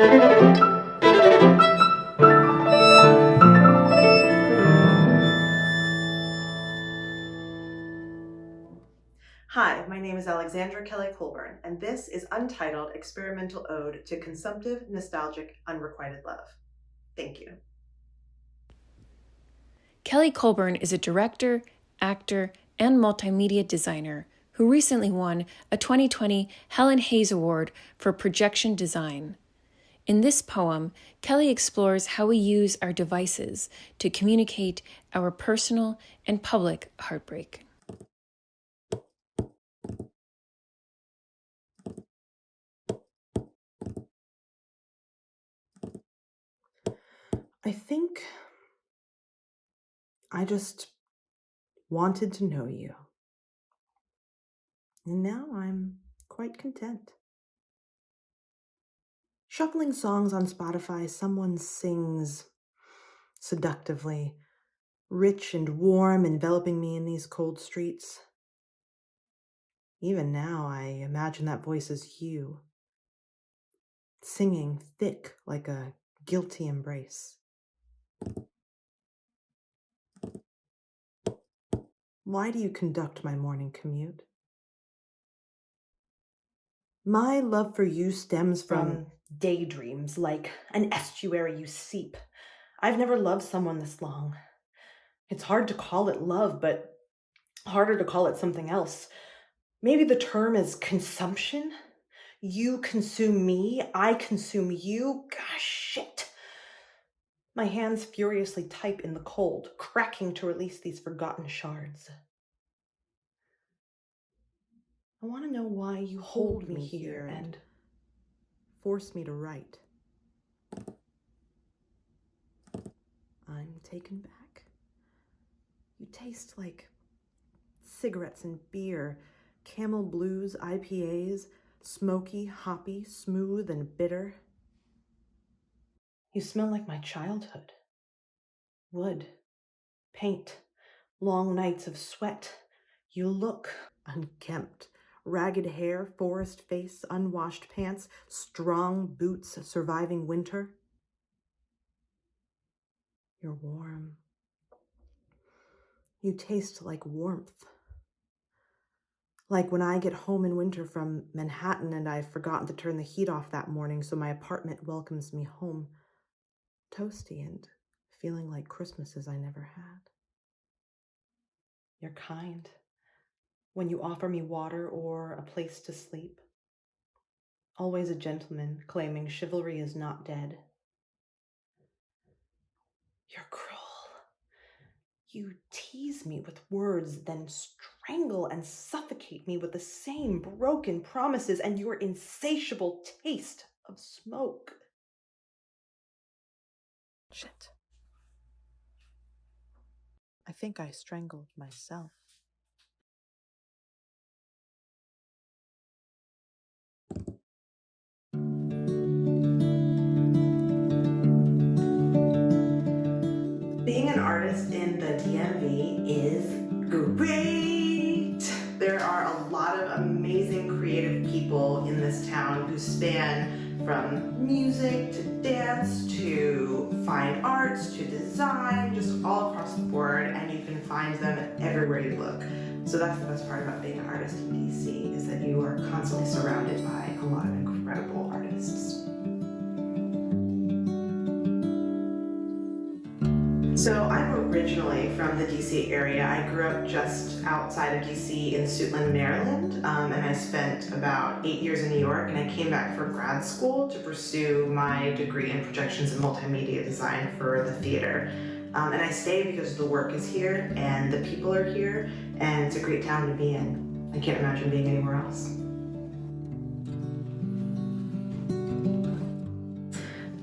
Hi, my name is Alexandra Kelly Colburn, and this is Untitled Experimental Ode to Consumptive Nostalgic Unrequited Love. Thank you. Kelly Colburn is a director, actor, and multimedia designer who recently won a 2020 Helen Hayes Award for projection design. In this poem, Kelly explores how we use our devices to communicate our personal and public heartbreak. I think I just wanted to know you. And now I'm quite content. Shuffling songs on Spotify, someone sings seductively, rich and warm, enveloping me in these cold streets. Even now, I imagine that voice as you, singing thick like a guilty embrace. Why do you conduct my morning commute? My love for you stems from daydreams, like an estuary you seep. I've never loved someone this long. It's hard to call it love, but harder to call it something else. Maybe the term is consumption? You consume me, I consume you. Gosh, shit. My hands furiously type in the cold, cracking to release these forgotten shards. I want to know why you hold me here and force me to write. I'm taken back. You taste like cigarettes and beer, Camel Blues, IPAs, smoky, hoppy, smooth, and bitter. You smell like my childhood. Wood, paint, long nights of sweat. You look unkempt. Ragged hair, forest face, unwashed pants, strong boots surviving winter. You're warm. You taste like warmth. Like when I get home in winter from Manhattan and I've forgotten to turn the heat off that morning, so my apartment welcomes me home, toasty and feeling like Christmases I never had. You're kind. When you offer me water or a place to sleep. Always a gentleman, claiming chivalry is not dead. You're cruel. You tease me with words, then strangle and suffocate me with the same broken promises and your insatiable taste of smoke. Shit. I think I strangled myself. Being an artist in the DMV is great. There are a lot of amazing creative people in this town who span from music to dance to fine arts to design, just all across the board, and you can find them everywhere you look. So that's the best part about being an artist in DC, is that you are constantly surrounded by a lot of incredible artists. So I'm originally from the DC area. I grew up just outside of DC in Suitland, Maryland, and I spent about 8 years in New York, and I came back for grad school to pursue my degree in projections and multimedia design for the theater. And I stayed because the work is here, and the people are here, and it's a great town to be in. I can't imagine being anywhere else.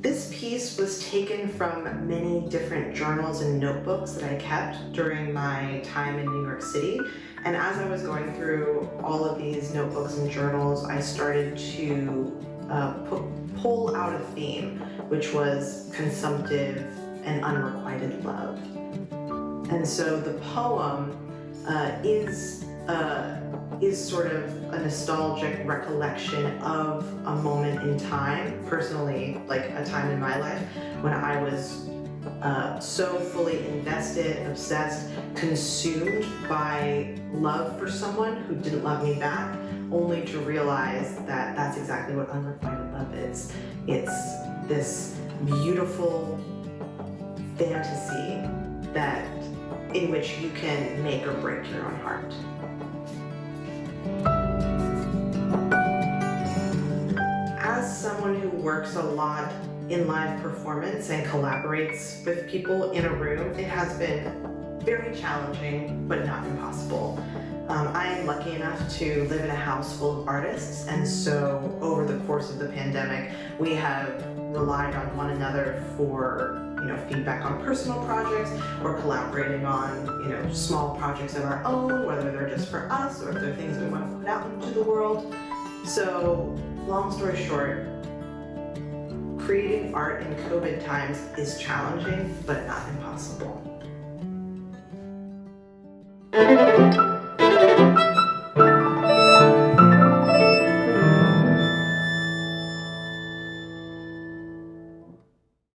This piece was taken from many different journals and notebooks that I kept during my time in New York City. And as I was going through all of these notebooks and journals, I started to pull out a theme, which was consumptive and unrequited love. And so the poem is is sort of a nostalgic recollection of a moment in time, personally, like a time in my life when I was so fully invested, obsessed, consumed by love for someone who didn't love me back, only to realize that that's exactly what unrequited love is. It's this beautiful fantasy in which you can make or break your own heart. As someone who works a lot in live performance and collaborates with people in a room, it has been very challenging, but not impossible. I am lucky enough to live in a house full of artists, and so over the course of the pandemic, we have relied on one another for feedback on personal projects or collaborating on small projects of our own, whether they're just for us or if they're things we want to put out into the world. So, long story short, creating art in COVID times is challenging, but not impossible.